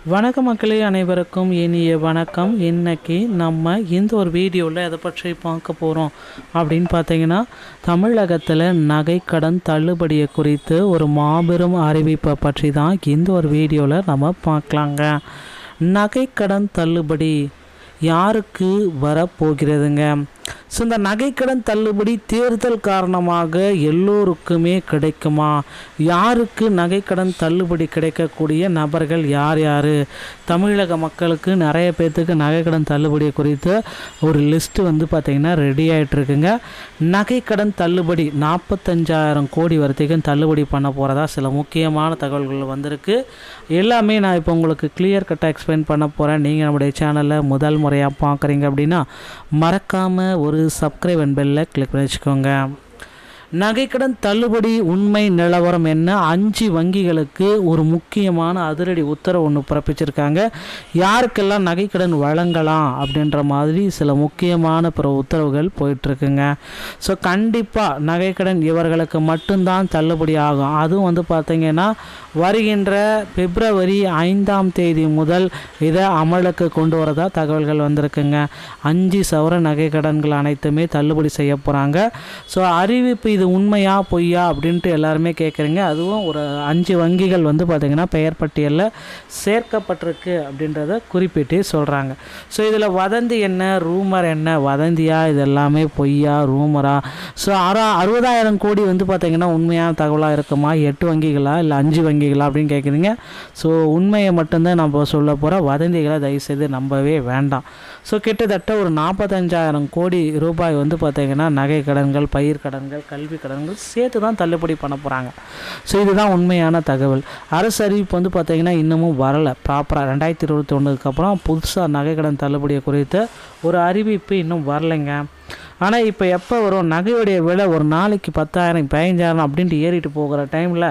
வணக்க மக்களே, அனைவருக்கும் இனிய வணக்கம். இன்றைக்கி நம்ம இந்த ஒரு வீடியோவில் எதை பற்றி பார்க்க போகிறோம் அப்படின்னு பார்த்தீங்கன்னா, தமிழகத்தில் நகைக்கடன் தள்ளுபடியை குறித்து ஒரு மாபெரும் அறிவிப்பை பற்றி தான் இந்த ஒரு வீடியோவில் நம்ம பார்க்கலாங்க. நகைக்கடன் தள்ளுபடி யாருக்கு வரப்போகிறதுங்க? ஸோ இந்த நகைக்கடன் தள்ளுபடி தேர்தல் காரணமாக எல்லோருக்குமே கிடைக்குமா? யாருக்கு நகைக்கடன் தள்ளுபடி கிடைக்கக்கூடிய நபர்கள் யார் யார்? தமிழக மக்களுக்கு நிறைய பேர்த்துக்கு நகைக்கடன் தள்ளுபடி குறித்து ஒரு லிஸ்ட்டு பார்த்திங்கன்னா ரெடி ஆகிட்டுருக்குங்க. நகைக்கடன் தள்ளுபடி 45,000 கோடி வரைக்கும் தள்ளுபடி பண்ண போகிறதா சில முக்கியமான தகவல்கள் வந்திருக்கு. எல்லாமே நான் இப்போ உங்களுக்கு கிளியர் கட்டாக எக்ஸ்பிளைன் பண்ண போகிறேன். நீங்கள் நம்முடைய சேனலில் முதல் முறையாக பார்க்குறீங்க அப்படின்னா மறக்காமல் ஒரு சப்ஸ்கிரைப் அண்ட் பெல்லை கிளிக் பண்ணி வச்சுக்கோங்க. நகைக்கடன் தள்ளுபடி உண்மை நிலவரம் என்ன? 5 வங்கிகளுக்கு ஒரு முக்கியமான அதிரடி உத்தரவு ஒன்று பிறப்பிச்சிருக்காங்க. யாருக்கெல்லாம் நகைக்கடன் வழங்கலாம் அப்படின்ற மாதிரி சில முக்கியமான பிற உத்தரவுகள் போயிட்டுருக்குங்க. ஸோ கண்டிப்பாக நகைக்கடன் இவர்களுக்கு மட்டும்தான் தள்ளுபடி ஆகும். அதுவும் பார்த்திங்கன்னா வருகின்ற பிப்ரவரி 5ஆம் தேதி முதல் இதை அமலுக்கு கொண்டு வரதா தகவல்கள் வந்திருக்குங்க. 5 சவர நகைக்கடன்கள் அனைத்துமே தள்ளுபடி செய்ய போகிறாங்க. ஸோ அறிவிப்பு இது உண்மையா பொய்யா அப்படின்ட்டு எல்லாருமே கேட்குறீங்க. அதுவும் ஒரு 5 வங்கிகள் பார்த்திங்கன்னா பெயர் பட்டியலில் சேர்க்கப்பட்டிருக்கு அப்படின்றத குறிப்பிட்டு சொல்கிறாங்க. ஸோ இதில் வதந்தி என்ன, ரூமர் என்ன? வதந்தியா, இது எல்லாமே பொய்யா, ரூமரா? ஸோ 60,000 கோடி பார்த்திங்கன்னா உண்மையான தகவலாக இருக்குமா? 8 வங்கிகளா இல்லை 5 வங்கிகளா அப்படின்னு கேட்குறீங்க. ஸோ உண்மையை மட்டும்தான் நம்ம சொல்ல போகிறோம். வதந்திகளை தயவுசெய்து நம்பவே வேண்டாம். ஸோ கிட்டத்தட்ட ஒரு 45,000 கோடி ரூபாய் பார்த்திங்கன்னா நகை கடன்கள், பயிர் கடன்கள், கல்வி கடன்கள் சேர்த்து தான் தள்ளுபடி பண்ண போகிறாங்க. ஸோ இதுதான் உண்மையான தகவல். அரசு அறிவிப்பு பார்த்திங்கன்னா இன்னமும் வரலை ப்ராப்பராக. 2021 அப்புறம் புதுசாக நகைக்கடன் தள்ளுபடியை குறித்து ஒரு அறிவிப்பு இன்னும் வரலைங்க. ஆனால் இப்போ எப்போ வரும்? நகையுடைய விலை ஒரு நாளைக்கு 10,000 15,000 அப்படின்ட்டு ஏறிட்டு போகிற டைமில்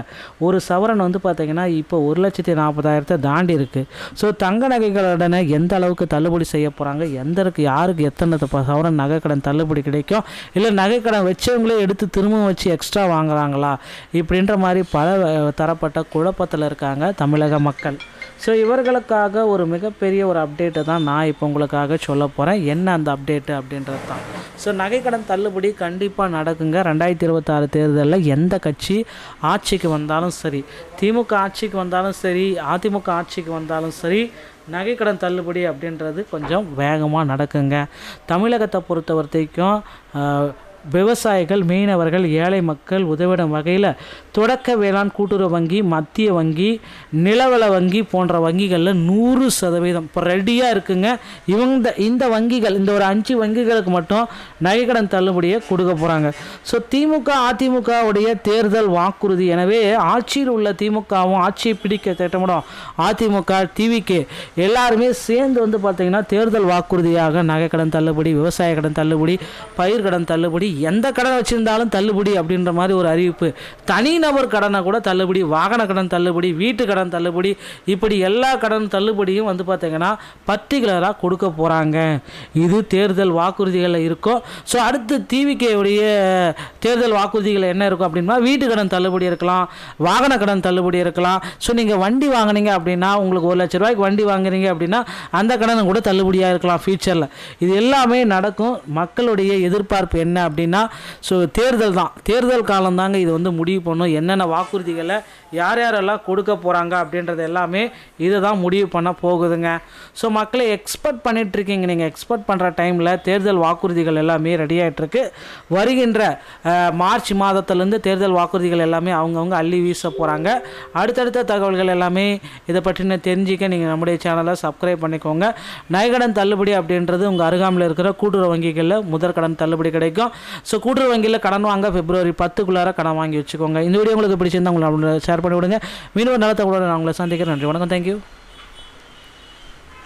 ஒரு சவரன் பார்த்திங்கன்னா இப்போ 1,40,000 தாண்டி இருக்குது. ஸோ தங்க நகைகளுடனே எந்த அளவுக்கு தள்ளுபடி செய்ய போகிறாங்க, யாருக்கு எத்தனை சவரன் நகைக்கடன் தள்ளுபடி கிடைக்கும், இல்லை நகைக்கடன் வச்சவங்களே எடுத்து திரும்ப வச்சு எக்ஸ்ட்ரா வாங்குறாங்களா, இப்படின்ற மாதிரி பல தரப்பட்ட குழப்பத்தில் இருக்காங்க தமிழக மக்கள். ஸோ இவர்களுக்காக ஒரு மிகப்பெரிய ஒரு அப்டேட்டை தான் நான் இப்போ உங்களுக்காக சொல்ல போகிறேன். என்ன அந்த அப்டேட்டு அப்படின்றது தான். ஸோ நகைக்கடன் தள்ளுபடி கண்டிப்பாக நடக்குங்க. 2026 தேர்தலில் எந்த கட்சி ஆட்சிக்கு வந்தாலும் சரி, திமுக ஆட்சிக்கு வந்தாலும் சரி, அதிமுக ஆட்சிக்கு வந்தாலும் சரி, நகைக்கடன் தள்ளுபடி அப்படின்றது கொஞ்சம் வேகமாக நடக்குங்க. தமிழகத்தை பொறுத்த வரைக்கும் விவசாயிகள், மீனவர்கள், ஏழை மக்கள் உதவிடும் வகையில் தொடக்க வேளாண் கூட்டுறவு வங்கி, மத்திய வங்கி, நிலவள வங்கி போன்ற வங்கிகளில் 100% இப்போ ரெடியாக இருக்குங்க. இந்த வங்கிகள், இந்த ஒரு 5 வங்கிகளுக்கு மட்டும் நகைக்கடன் தள்ளுபடியை கொடுக்க போகிறாங்க. ஸோ திமுக அதிமுகவுடைய தேர்தல் வாக்குறுதி. எனவே ஆட்சியில் உள்ள திமுகவும் ஆட்சியை பிடிக்க திட்டமிடும் அதிமுக, டிவிகே எல்லாருமே சேர்ந்து பார்த்திங்கன்னா தேர்தல் வாக்குறுதியாக நகைக்கடன் தள்ளுபடி, விவசாய கடன் தள்ளுபடி, பயிர் கடன் தள்ளுபடி, எந்த கடன் வச்சிருந்தாலும் தள்ளுபடி அப்படின்ற மாதிரி ஒரு அறிவிப்பு. தனிநபர் கடனை கூட தள்ளுபடி, வாகன கடன் தள்ளுபடி, வீட்டு கடன் தள்ளுபடி, இப்படி எல்லா கடன் தள்ளுபடியும் பார்த்திங்கன்னா பர்டிகுலராக கொடுக்க போகிறாங்க. இது தேர்தல் வாக்குறுதிகளில் இருக்கும். ஸோ அடுத்து டிவிகேவுடைய தேர்தல் வாக்குறுதிகள் என்ன இருக்கும் அப்படின்னா, வீட்டு கடன் தள்ளுபடி இருக்கலாம், வாகன கடன் தள்ளுபடி இருக்கலாம். ஸோ நீங்கள் வண்டி வாங்கினீங்க அப்படின்னா, உங்களுக்கு 1 லட்ச ரூபாய்க்கு வண்டி வாங்குறீங்க அப்படின்னா அந்த கடன் கூட தள்ளுபடியாக இருக்கலாம் ஃபியூச்சரில். இது எல்லாமே நடக்கும். மக்களுடைய எதிர்பார்ப்பு என்ன அப்படின்னா, ஸோ தேர்தல் தான், தேர்தல் காலம் தாங்க இது முடிவு பண்ணும். என்னென்ன வாக்குறுதிகளை யாரெல்லாம் கொடுக்க போகிறாங்க அப்படின்றது எல்லாமே இதை தான் முடிவு பண்ண போகுதுங்க. ஸோ மக்களை எக்ஸ்பெக்ட் பண்ணிகிட்ருக்கீங்க. நீங்கள் எக்ஸ்பெக்ட் பண்ணுற டைமில் தேர்தல் வாக்குறுதிகள் எல்லாமே ரெடி ஆகிட்டுருக்கு. வருகின்ற மார்ச் மாதத்துலேருந்து தேர்தல் வாக்குறுதிகள் எல்லாமே அவங்கவுங்க அள்ளி வீச போகிறாங்க. அடுத்தடுத்த தகவல்கள் எல்லாமே இதை பற்றின தெரிஞ்சிக்க நீங்கள் நம்முடைய சேனலை சப்ஸ்கிரைப் பண்ணிக்கோங்க. நகைக்கடன் தள்ளுபடி அப்படின்றது உங்கள் அருகாமையில் இருக்கிற கூட்டுறவு வங்கிகளில் முதற்கடன் தள்ளுபடி கிடைக்கும். ஸோ கூட்டுறவு வங்கியில் கடன் வாங்க பிப்ரவரி 10க்குள்ளார கடன் வாங்கி வச்சுக்கோங்க. இந்த வீடியோ உங்களுக்கு பிடிச்சிருந்தா உங்களை ஷேர் பண்ணி விடுங்க. மீண்டும் நல்ல தகவலோடு நான் உங்களை சந்திக்கிறேன். நன்றி, வணக்கம், தேங்க்யூ.